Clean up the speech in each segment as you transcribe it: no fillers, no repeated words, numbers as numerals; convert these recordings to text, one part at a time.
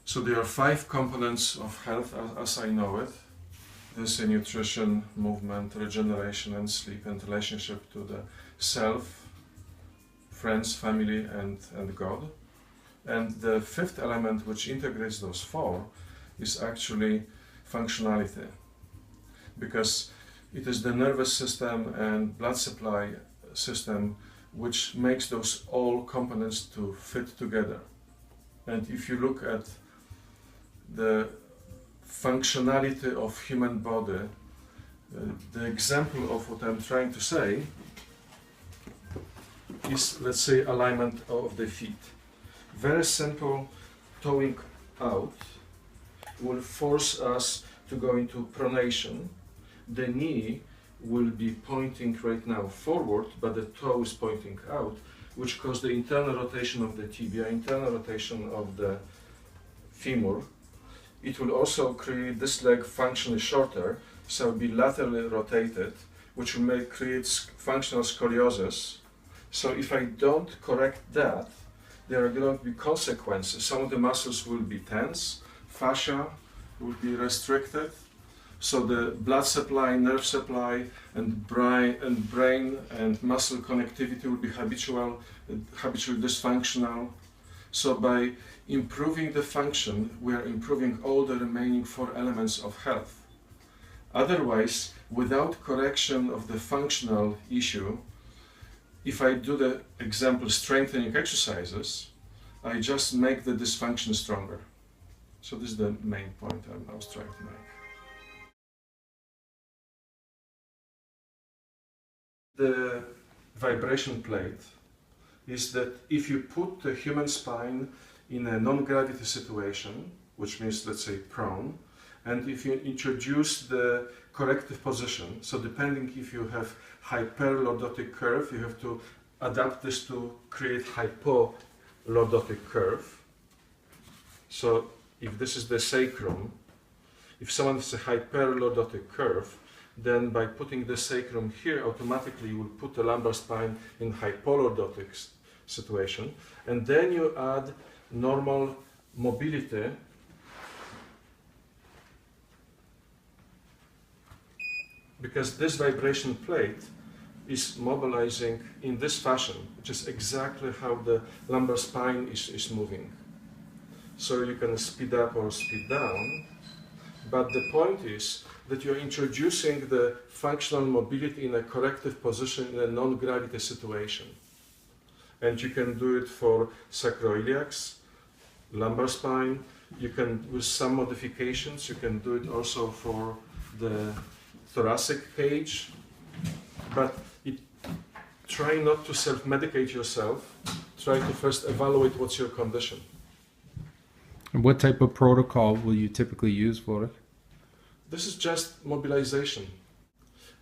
So there are 5 components of health as I know it. This is nutrition, movement, regeneration and sleep, and relationship to the self, friends, family and God. And the 5th element which integrates those 4 is actually functionality, because it is the nervous system and blood supply system which makes those all components to fit together. And if you look at the functionality of human body, the example of what I'm trying to say is, let's say, alignment of the feet. Very simple toeing out will force us to go into pronation. The knee will be pointing right now forward, but the toe is pointing out, which causes the internal rotation of the tibia, internal rotation of the femur. It will also create this leg functionally shorter, so it will be laterally rotated, which will create functional scoliosis. So if I don't correct that, there are going to be consequences. Some of the muscles will be tense, fascia will be restricted, so the blood supply, nerve supply, and brain and muscle connectivity will be habitually dysfunctional. So by improving the function, we are improving all the remaining 4 elements of health. Otherwise, without correction of the functional issue, if I do the example strengthening exercises, I just make the dysfunction stronger. So this is the main point I was trying to make. The vibration plate is that if you put the human spine in a non-gravity situation, which means, let's say, prone, and if you introduce the corrective position, so depending if you have hyperlordotic curve, you have to adapt this to create hypolordotic curve. So if this is the sacrum, if someone has a hyperlordotic curve, then by putting the sacrum here, automatically you will put the lumbar spine in hypolordotic situation, and then you add normal mobility because this vibration plate is mobilizing in this fashion, which is exactly how the lumbar spine is moving. So you can speed up or speed down, but the point is that you're introducing the functional mobility in a corrective position in a non-gravity situation. And you can do it for sacroiliacs, lumbar spine. You can, with some modifications, you can do it also for the thoracic cage. But try not to self-medicate yourself. Try to first evaluate what's your condition. And what type of protocol will you typically use for it? This is just mobilization.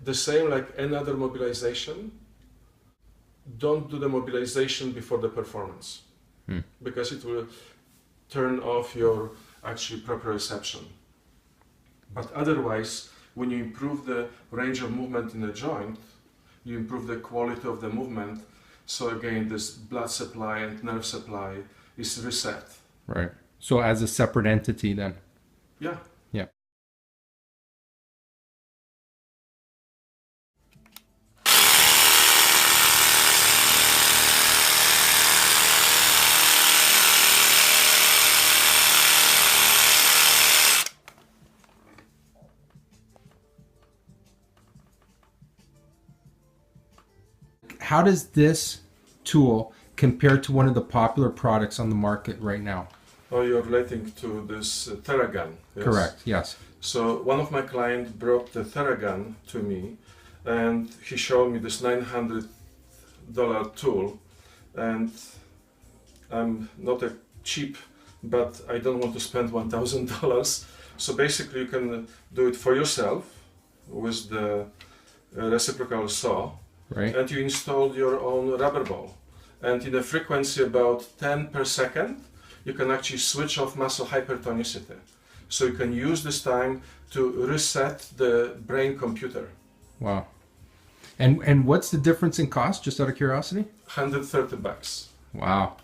The same like any other mobilization. Don't do the mobilization before the performance, because it will turn off your actually proprioception. But otherwise, when you improve the range of movement in the joint, you improve the quality of the movement. So again, this blood supply and nerve supply is reset. Right. So as a separate entity then? Yeah. Yeah. How does this tool compare to one of the popular products on the market right now? Oh, you're relating to this Theragun. Yes? Correct, yes. So one of my clients brought the Theragun to me, and he showed me this $900 tool, and I'm not a cheap, but I don't want to spend $1,000. So basically you can do it for yourself with the reciprocal saw. Right. And you install your own rubber ball. And in a frequency about 10 per second, you can actually switch off muscle hypertonicity. So you can use this time to reset the brain computer. Wow. And what's the difference in cost, just out of curiosity? $130. Wow.